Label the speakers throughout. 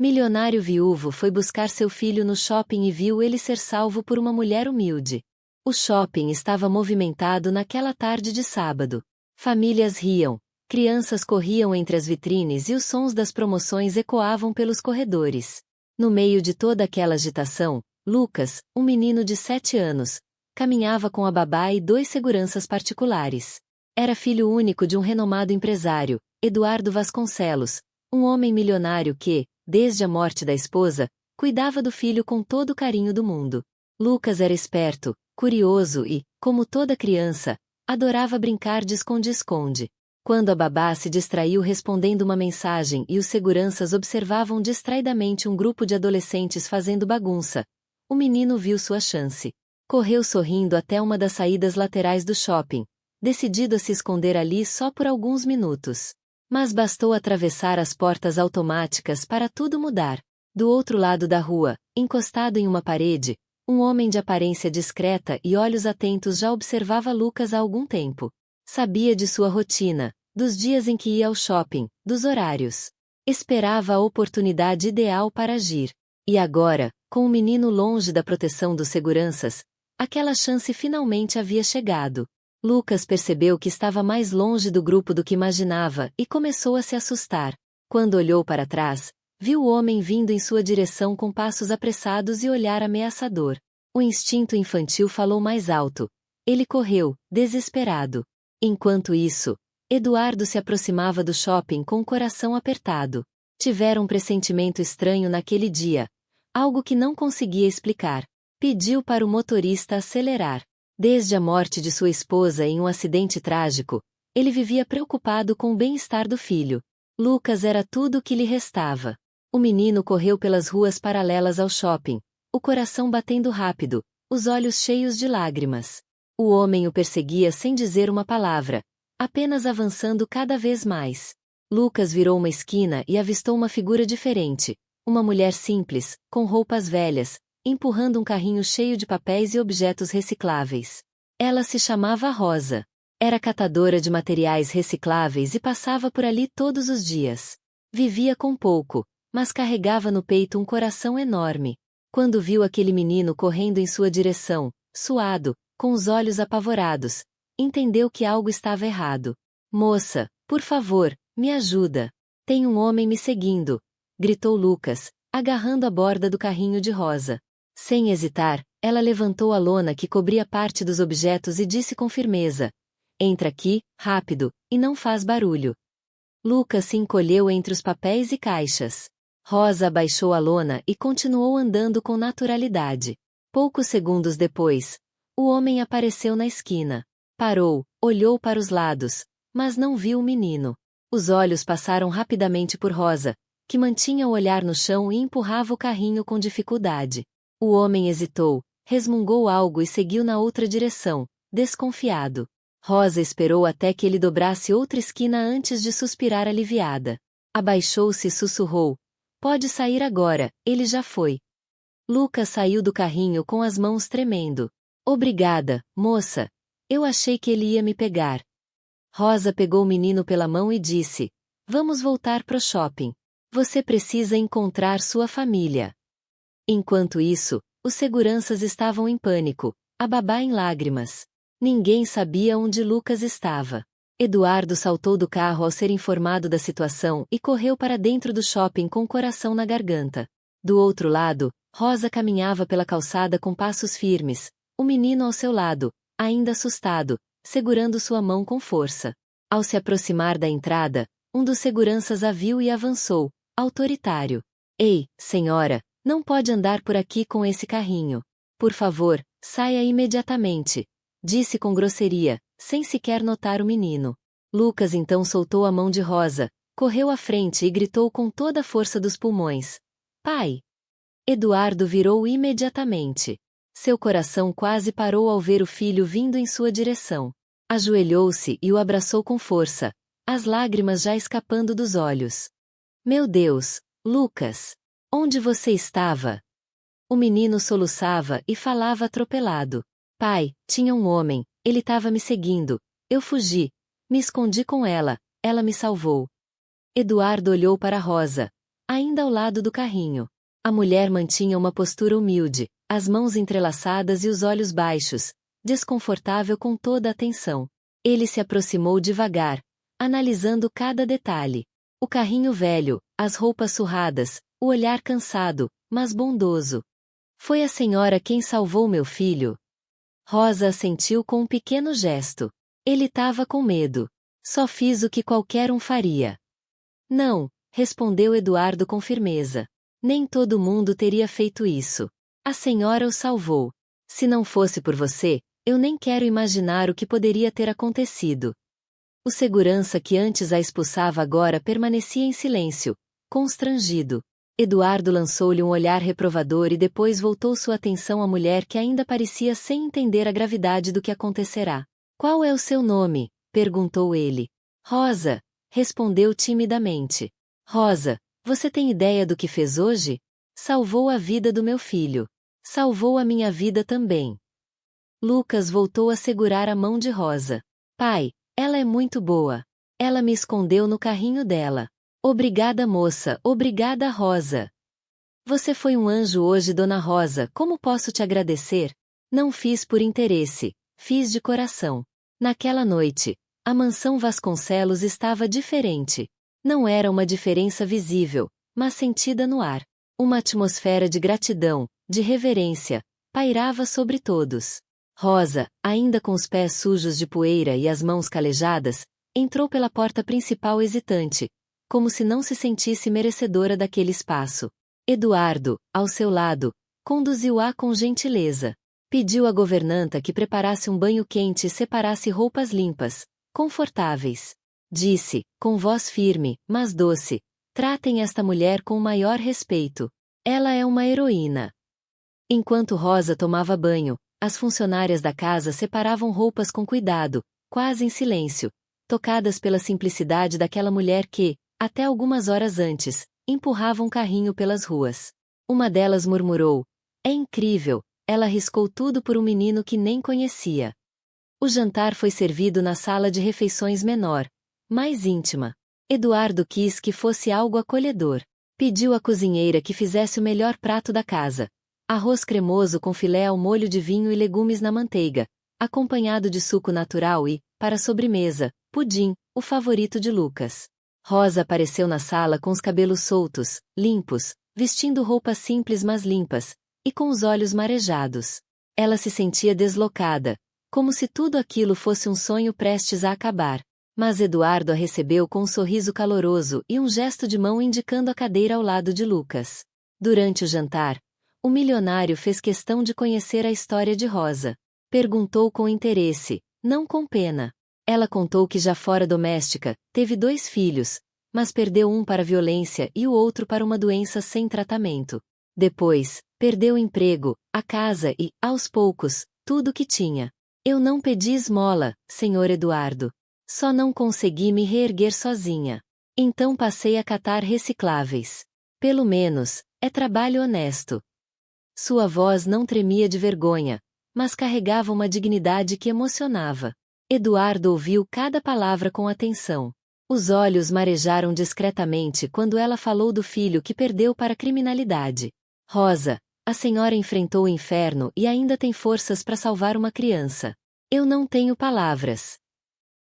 Speaker 1: Milionário viúvo foi buscar seu filho no shopping e viu ele ser salvo por uma mulher humilde. O shopping estava movimentado naquela tarde de sábado. Famílias riam, crianças corriam entre as vitrines e os sons das promoções ecoavam pelos corredores. No meio de toda aquela agitação, Lucas, um menino de 7 anos, caminhava com a babá e 2 seguranças particulares. Era filho único de um renomado empresário, Eduardo Vasconcelos, um homem milionário que, desde a morte da esposa, cuidava do filho com todo o carinho do mundo. Lucas era esperto, curioso e, como toda criança, adorava brincar de esconde-esconde. Quando a babá se distraiu respondendo uma mensagem e os seguranças observavam distraidamente um grupo de adolescentes fazendo bagunça, o menino viu sua chance. Correu sorrindo até uma das saídas laterais do shopping, decidido a se esconder ali só por alguns minutos. Mas bastou atravessar as portas automáticas para tudo mudar. Do outro lado da rua, encostado em uma parede, um homem de aparência discreta e olhos atentos já observava Lucas há algum tempo. Sabia de sua rotina, dos dias em que ia ao shopping, dos horários. Esperava a oportunidade ideal para agir. E agora, com o menino longe da proteção dos seguranças, aquela chance finalmente havia chegado. Lucas percebeu que estava mais longe do grupo do que imaginava e começou a se assustar. Quando olhou para trás, viu o homem vindo em sua direção com passos apressados e olhar ameaçador. O instinto infantil falou mais alto. Ele correu, desesperado. Enquanto isso, Eduardo se aproximava do shopping com o coração apertado. Tivera um pressentimento estranho naquele dia, algo que não conseguia explicar. Pediu para o motorista acelerar. Desde a morte de sua esposa em um acidente trágico, ele vivia preocupado com o bem-estar do filho. Lucas era tudo o que lhe restava. O menino correu pelas ruas paralelas ao shopping, o coração batendo rápido, os olhos cheios de lágrimas. O homem o perseguia sem dizer uma palavra, apenas avançando cada vez mais. Lucas virou uma esquina e avistou uma figura diferente, uma mulher simples, com roupas velhas, empurrando um carrinho cheio de papéis e objetos recicláveis. Ela se chamava Rosa. Era catadora de materiais recicláveis e passava por ali todos os dias. Vivia com pouco, mas carregava no peito um coração enorme. Quando viu aquele menino correndo em sua direção, suado, com os olhos apavorados, entendeu que algo estava errado. "Moça, por favor, me ajuda. Tem um homem me seguindo", gritou Lucas, agarrando a borda do carrinho de Rosa. Sem hesitar, ela levantou a lona que cobria parte dos objetos e disse com firmeza: "Entra aqui, rápido, e não faz barulho." Lucas se encolheu entre os papéis e caixas. Rosa abaixou a lona e continuou andando com naturalidade. Poucos segundos depois, o homem apareceu na esquina. Parou, olhou para os lados, mas não viu o menino. Os olhos passaram rapidamente por Rosa, que mantinha o olhar no chão e empurrava o carrinho com dificuldade. O homem hesitou, resmungou algo e seguiu na outra direção, desconfiado. Rosa esperou até que ele dobrasse outra esquina antes de suspirar aliviada. Abaixou-se e sussurrou: "Pode sair agora, ele já foi." Lucas saiu do carrinho com as mãos tremendo. "Obrigada, moça. Eu achei que ele ia me pegar." Rosa pegou o menino pela mão e disse: "Vamos voltar pro shopping. Você precisa encontrar sua família." Enquanto isso, os seguranças estavam em pânico, a babá em lágrimas. Ninguém sabia onde Lucas estava. Eduardo saltou do carro ao ser informado da situação e correu para dentro do shopping com o coração na garganta. Do outro lado, Rosa caminhava pela calçada com passos firmes, o menino ao seu lado, ainda assustado, segurando sua mão com força. Ao se aproximar da entrada, um dos seguranças a viu e avançou, autoritário. "Ei, senhora, não pode andar por aqui com esse carrinho. Por favor, saia imediatamente", disse com grosseria, sem sequer notar o menino. Lucas então soltou a mão de Rosa, correu à frente e gritou com toda a força dos pulmões: "Pai!" Eduardo virou imediatamente. Seu coração quase parou ao ver o filho vindo em sua direção. Ajoelhou-se e o abraçou com força, as lágrimas já escapando dos olhos. "Meu Deus, Lucas! Onde você estava?" O menino soluçava e falava atropelado. "Pai, tinha um homem, ele estava me seguindo. Eu fugi. Me escondi com ela, ela me salvou." Eduardo olhou para Rosa. ainda ao lado do carrinho. A mulher mantinha uma postura humilde, as mãos entrelaçadas e os olhos baixos, desconfortável com toda a atenção. Ele se aproximou devagar, analisando cada detalhe. O carrinho velho, as roupas surradas, o olhar cansado, mas bondoso. Foi a senhora quem salvou meu filho? Rosa assentiu com um pequeno gesto. Ele estava com medo. Só fiz o que qualquer um faria. Não, respondeu Eduardo com firmeza. Nem todo mundo teria feito isso. A senhora o salvou. Se não fosse por você, eu nem quero imaginar o que poderia ter acontecido. O segurança que antes a expulsava agora permanecia em silêncio, constrangido. Eduardo lançou-lhe um olhar reprovador e depois voltou sua atenção à mulher que ainda parecia sem entender a gravidade do que acontecerá. Qual é o seu nome? Perguntou ele. Rosa, respondeu timidamente. Rosa, você tem ideia do que fez hoje? Salvou a vida do meu filho. Salvou a minha vida também. Lucas voltou a segurar a mão de Rosa. Pai, ela é muito boa. Ela me escondeu no carrinho dela. Obrigada, moça, obrigada, Rosa. Você foi um anjo hoje, dona Rosa, como posso te agradecer? Não fiz por interesse, fiz de coração. Naquela noite, a mansão Vasconcelos estava diferente. Não era uma diferença visível, mas sentida no ar. Uma atmosfera de gratidão, de reverência, pairava sobre todos. Rosa, ainda com os pés sujos de poeira e as mãos calejadas, entrou pela porta principal hesitante, como se não se sentisse merecedora daquele espaço. Eduardo, ao seu lado, conduziu-a com gentileza. Pediu à governanta que preparasse um banho quente e separasse roupas limpas, confortáveis. Disse, com voz firme, mas doce, tratem esta mulher com o maior respeito. Ela é uma heroína. Enquanto Rosa tomava banho, as funcionárias da casa separavam roupas com cuidado, quase em silêncio, tocadas pela simplicidade daquela mulher que, até algumas horas antes, empurrava um carrinho pelas ruas. Uma delas murmurou: é incrível, ela arriscou tudo por um menino que nem conhecia. O jantar foi servido na sala de refeições menor, mais íntima. Eduardo quis que fosse algo acolhedor. Pediu à cozinheira que fizesse o melhor prato da casa. Arroz cremoso com filé ao molho de vinho e legumes na manteiga, acompanhado de suco natural e, para sobremesa, pudim, o favorito de Lucas. Rosa apareceu na sala com os cabelos soltos, limpos, vestindo roupas simples mas limpas, e com os olhos marejados. Ela se sentia deslocada, como se tudo aquilo fosse um sonho prestes a acabar. Mas Eduardo a recebeu com um sorriso caloroso e um gesto de mão indicando a cadeira ao lado de Lucas. Durante o jantar, o milionário fez questão de conhecer a história de Rosa. Perguntou com interesse, não com pena. Ela contou que já fora doméstica, teve 2 filhos, mas perdeu um para violência e o outro para uma doença sem tratamento. Depois, perdeu o emprego, a casa e, aos poucos, tudo o que tinha. Eu não pedi esmola, senhor Eduardo. Só não consegui me reerguer sozinha. Então passei a catar recicláveis. Pelo menos, é trabalho honesto. Sua voz não tremia de vergonha, mas carregava uma dignidade que emocionava. Eduardo ouviu cada palavra com atenção. Os olhos marejaram discretamente quando ela falou do filho que perdeu para a criminalidade. Rosa, a senhora enfrentou o inferno e ainda tem forças para salvar uma criança. Eu não tenho palavras.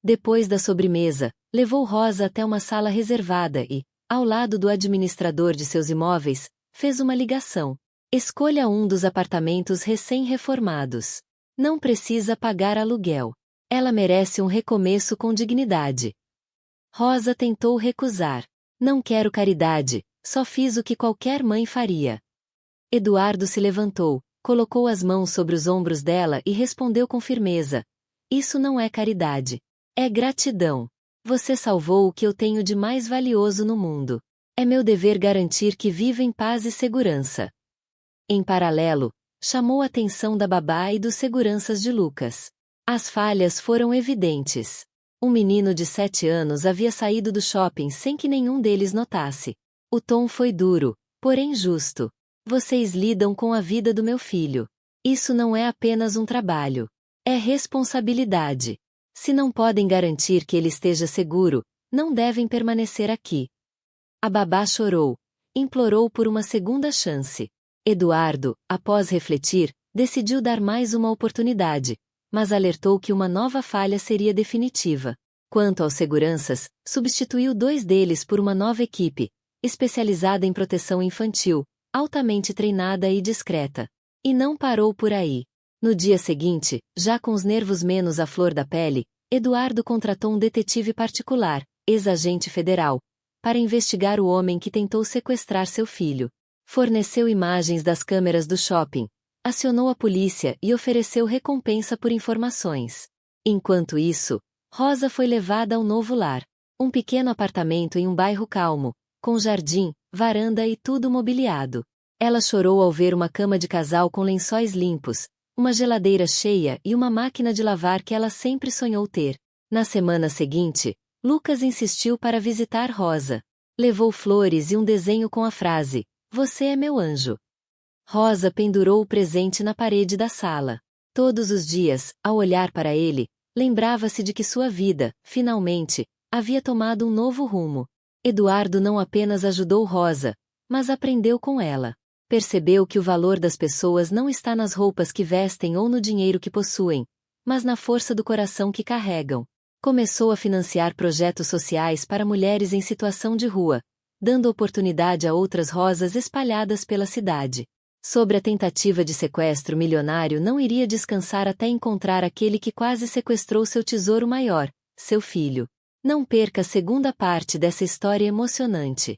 Speaker 1: Depois da sobremesa, levou Rosa até uma sala reservada e, ao lado do administrador de seus imóveis, fez uma ligação. Escolha um dos apartamentos recém-reformados. Não precisa pagar aluguel. Ela merece um recomeço com dignidade. Rosa tentou recusar. Não quero caridade, só fiz o que qualquer mãe faria. Eduardo se levantou, colocou as mãos sobre os ombros dela e respondeu com firmeza: isso não é caridade. É gratidão. Você salvou o que eu tenho de mais valioso no mundo. É meu dever garantir que viva em paz e segurança. Em paralelo, chamou a atenção da babá e dos seguranças de Lucas. As falhas foram evidentes. Um menino de 7 anos havia saído do shopping sem que nenhum deles notasse. O tom foi duro, porém justo. Vocês lidam com a vida do meu filho. Isso não é apenas um trabalho. É responsabilidade. Se não podem garantir que ele esteja seguro, não devem permanecer aqui. A babá chorou. implorou por uma segunda chance. Eduardo, após refletir, decidiu dar mais uma oportunidade, mas alertou que uma nova falha seria definitiva. Quanto aos seguranças, substituiu 2 deles por uma nova equipe, especializada em proteção infantil, altamente treinada e discreta. E não parou por aí. No dia seguinte, já com os nervos menos à flor da pele, Eduardo contratou um detetive particular, ex-agente federal, para investigar o homem que tentou sequestrar seu filho. Forneceu imagens das câmeras do shopping, acionou a polícia e ofereceu recompensa por informações. Enquanto isso, Rosa foi levada ao novo lar. Um pequeno apartamento em um bairro calmo, com jardim, varanda e tudo mobiliado. Ela chorou ao ver uma cama de casal com lençóis limpos, uma geladeira cheia e uma máquina de lavar que ela sempre sonhou ter. Na semana seguinte, Lucas insistiu para visitar Rosa. Levou flores e um desenho com a frase: "Você é meu anjo". Rosa pendurou o presente na parede da sala. Todos os dias, ao olhar para ele, lembrava-se de que sua vida, finalmente, havia tomado um novo rumo. Eduardo não apenas ajudou Rosa, mas aprendeu com ela. Percebeu que o valor das pessoas não está nas roupas que vestem ou no dinheiro que possuem, mas na força do coração que carregam. Começou a financiar projetos sociais para mulheres em situação de rua, dando oportunidade a outras Rosas espalhadas pela cidade. Sobre a tentativa de sequestro milionário, não iria descansar até encontrar aquele que quase sequestrou seu tesouro maior, seu filho. Não perca a segunda parte dessa história emocionante.